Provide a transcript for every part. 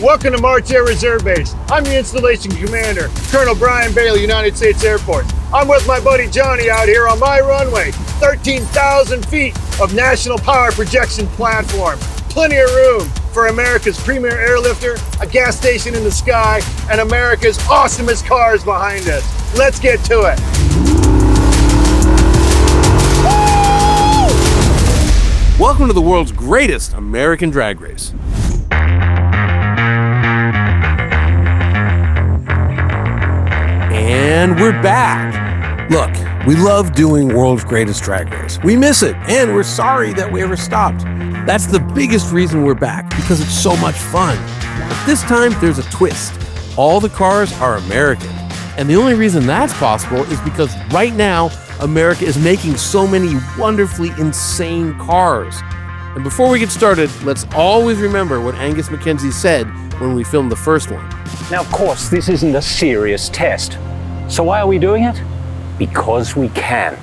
Welcome to March Air Reserve Base. I'm the installation commander, Colonel Brian Bailey, United States Air Force. I'm with my buddy Johnny out here on my runway. 13,000 feet of national power projection platform. Plenty of room for America's premier airlifter, a gas station in the sky, and America's awesomest cars behind us. Let's get to it. Welcome to the world's greatest American drag race. And we're back. Look, we love doing world's greatest drag race. We miss it, and we're sorry that we ever stopped. That's the biggest reason we're back, because it's so much fun. But this time, there's a twist. All the cars are American. And the only reason that's possible is because right now, America is making so many wonderfully insane cars. And before we get started, let's always remember what Angus McKenzie said when we filmed the first one. Now, of course, this isn't a serious test. So why are we doing it? Because we can.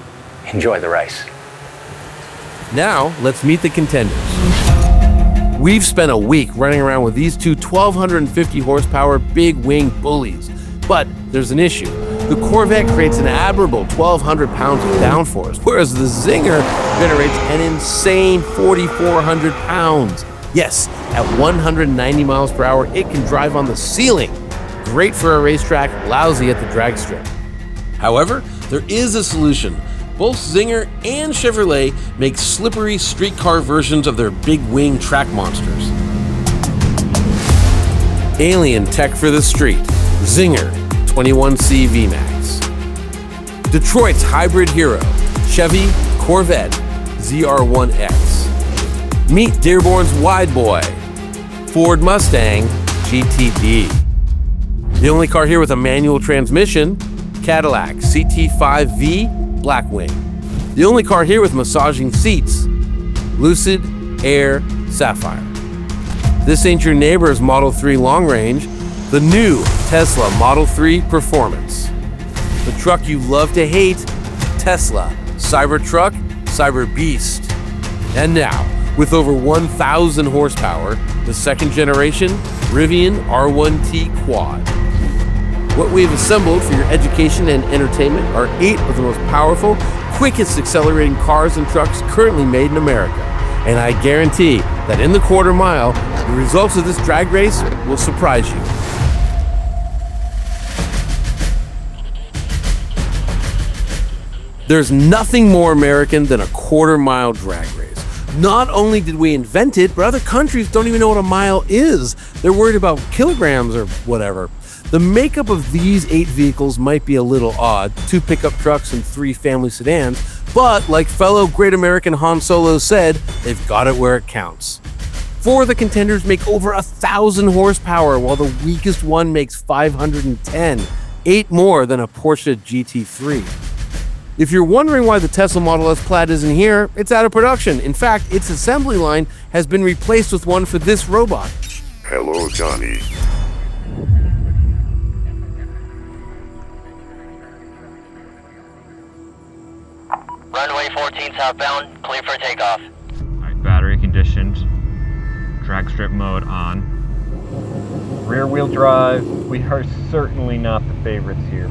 Enjoy the race. Now, let's meet the contenders. We've spent a week running around with these two 1,250 horsepower big wing bullies. But there's an issue. The Corvette creates an admirable 1,200 pounds of downforce, whereas the Czinger generates an insane 4,400 pounds. Yes, at 190 miles per hour, it can drive on the ceiling. Great for a racetrack, lousy at the drag strip. However, there is a solution. Both Czinger and Chevrolet make slippery streetcar versions of their big wing track monsters. Alien tech for the street. Czinger 21C VMAX. Detroit's hybrid hero. Chevy Corvette ZR1X. Meet Dearborn's wide boy. Ford Mustang GTD. The only car here with a manual transmission, Cadillac CT5V Blackwing. The only car here with massaging seats, Lucid Air Sapphire. This ain't your neighbor's Model 3 long range, the new Tesla Model 3 Performance. The truck you love to hate, Tesla Cybertruck Cyber Beast. And now, with over 1,000 horsepower, the second generation Rivian R1T Quad. What we've assembled for your education and entertainment are 8 of the most powerful, quickest accelerating cars and trucks currently made in America. And I guarantee that in the quarter mile, the results of this drag race will surprise you. There's nothing more American than a quarter mile drag race. Not only did we invent it, but other countries don't even know what a mile is. They're worried about kilograms or whatever. The makeup of these 8 vehicles might be a little odd, 2 pickup trucks and 3 family sedans, but like fellow great American Han Solo said, they've got it where it counts. 4 of the contenders make over 1,000 horsepower, while the weakest one makes 510, 8 more than a Porsche GT3. If you're wondering why the Tesla Model S Plaid isn't here, it's out of production. In fact, its assembly line has been replaced with one for this robot. Hello, Johnny. Runway 14 southbound, clear for takeoff. Alright, battery conditioned. Drag strip mode on. Rear wheel drive. We are certainly not the favorites here.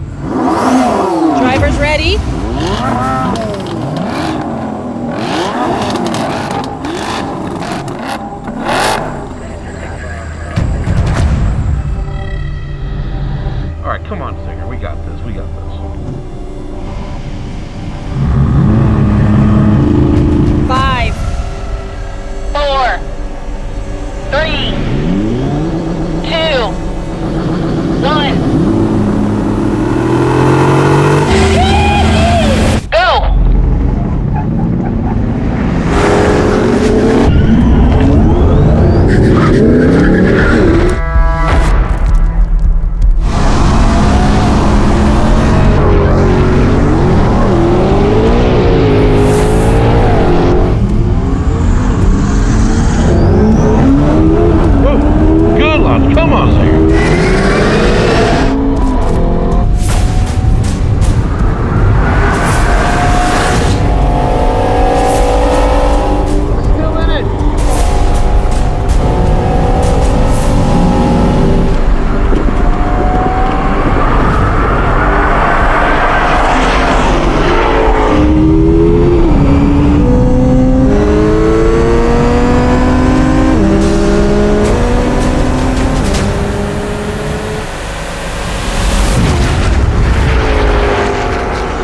Drivers ready? Alright, come on, Czinger. We got this. We got this. 5, 4, 3, 2, 1. Go!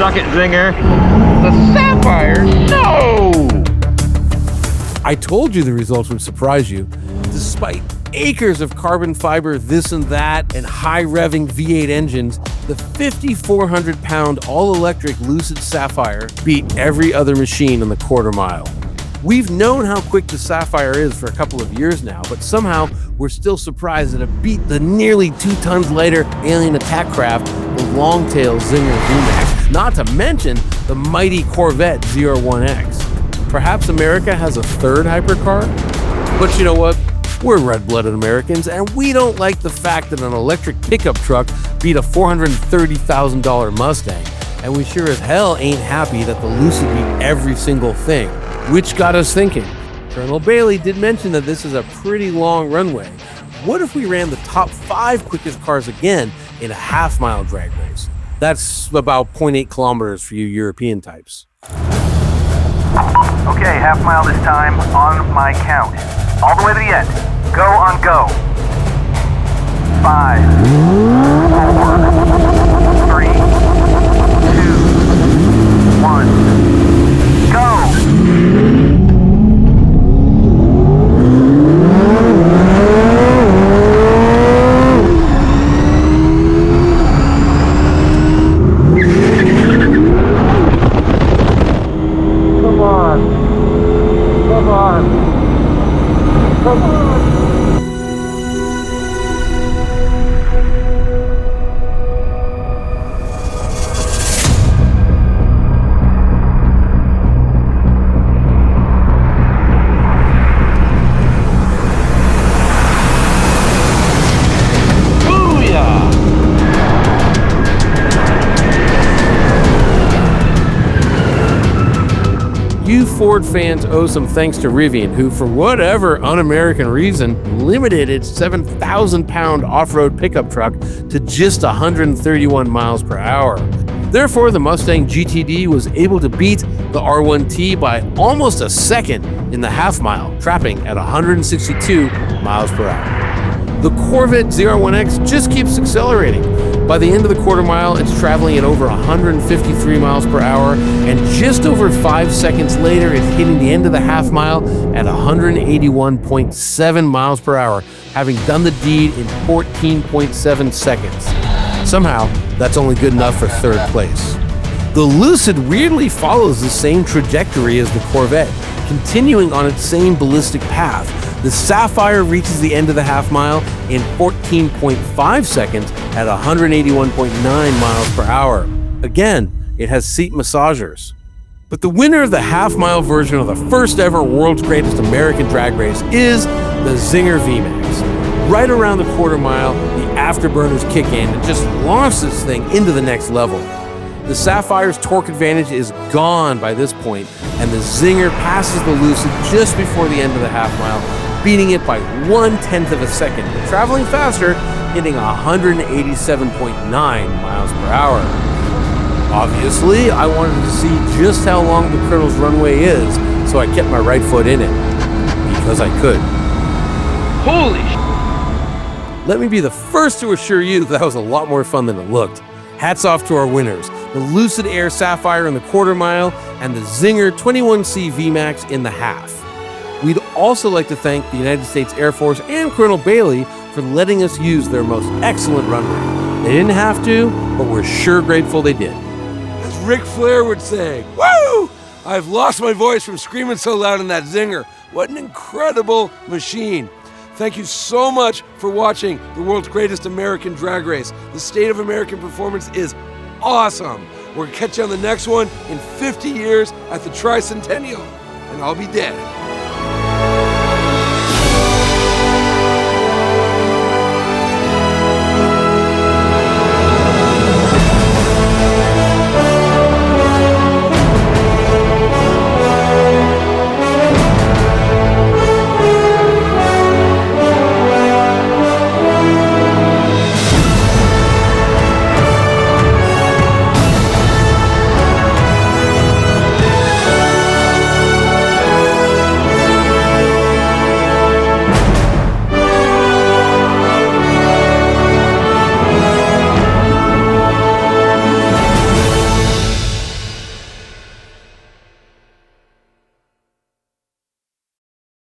rocket, Czinger. The Sapphire? No! I told you the results would surprise you. Despite acres of carbon fiber, this and that, and high-revving V8 engines, the 5,400-pound all-electric Lucid Sapphire beat every other machine in the quarter mile. We've known how quick the Sapphire is for a couple of years now, but somehow we're still surprised that it beat the nearly 2 tons lighter alien attack craft, the long-tail Czinger VMAX, not to mention the mighty Corvette ZR1X. Perhaps America has a third hypercar? But you know what? We're red-blooded Americans, and we don't like the fact that an electric pickup truck beat a $430,000 Mustang, and we sure as hell ain't happy that the Lucid beat every single thing. Which got us thinking. Colonel Bailey did mention that this is a pretty long runway. What if we ran the top 5 quickest cars again in a half-mile drag race? That's about 0.8 kilometers for you European types. Okay, half mile this time on my count. All the way to the end. Go on go. 5, 4, 3, 2, 1, go! You Ford fans owe some thanks to Rivian, who, for whatever un-American reason, limited its 7,000-pound off-road pickup truck to just 131 miles per hour. Therefore, the Mustang GTD was able to beat the R1T by almost a second in the half mile, trapping at 162 miles per hour. The Corvette ZR1X just keeps accelerating. By the end of the quarter mile, it's traveling at over 153 miles per hour, and just over 5 seconds later, it's hitting the end of the half mile at 181.7 miles per hour, having done the deed in 14.7 seconds. Somehow, that's only good enough for third place. The Lucid weirdly follows the same trajectory as the Corvette, continuing on its same ballistic path. The Sapphire reaches the end of the half mile in 14.5 seconds at 181.9 miles per hour. Again, it has seat massagers. But the winner of the half-mile version of the first ever World's Greatest American Drag Race is the Czinger VMAX. Right around the quarter mile, the afterburners kick in and just launch this thing into the next level. The Sapphire's torque advantage is gone by this point, and the Czinger passes the Lucid just before the end of the half mile, beating it by 1/10 of a second, traveling faster, hitting 187.9 miles per hour. Obviously, I wanted to see just how long the Colonel's runway is, so I kept my right foot in it, because I could. Holy Let me be the first to assure you that was a lot more fun than it looked. Hats off to our winners, the Lucid Air Sapphire in the quarter mile and the Czinger 21C VMAX in the half. We'd also like to thank the United States Air Force and Colonel Bailey for letting us use their most excellent runway. They didn't have to, but we're sure grateful they did. As Ric Flair would say, woo! I've lost my voice from screaming so loud in that Czinger. What an incredible machine. Thank you so much for watching the world's greatest American drag race. The state of American performance is awesome. We're gonna catch you on the next one in 50 years at the Tricentennial, and I'll be dead.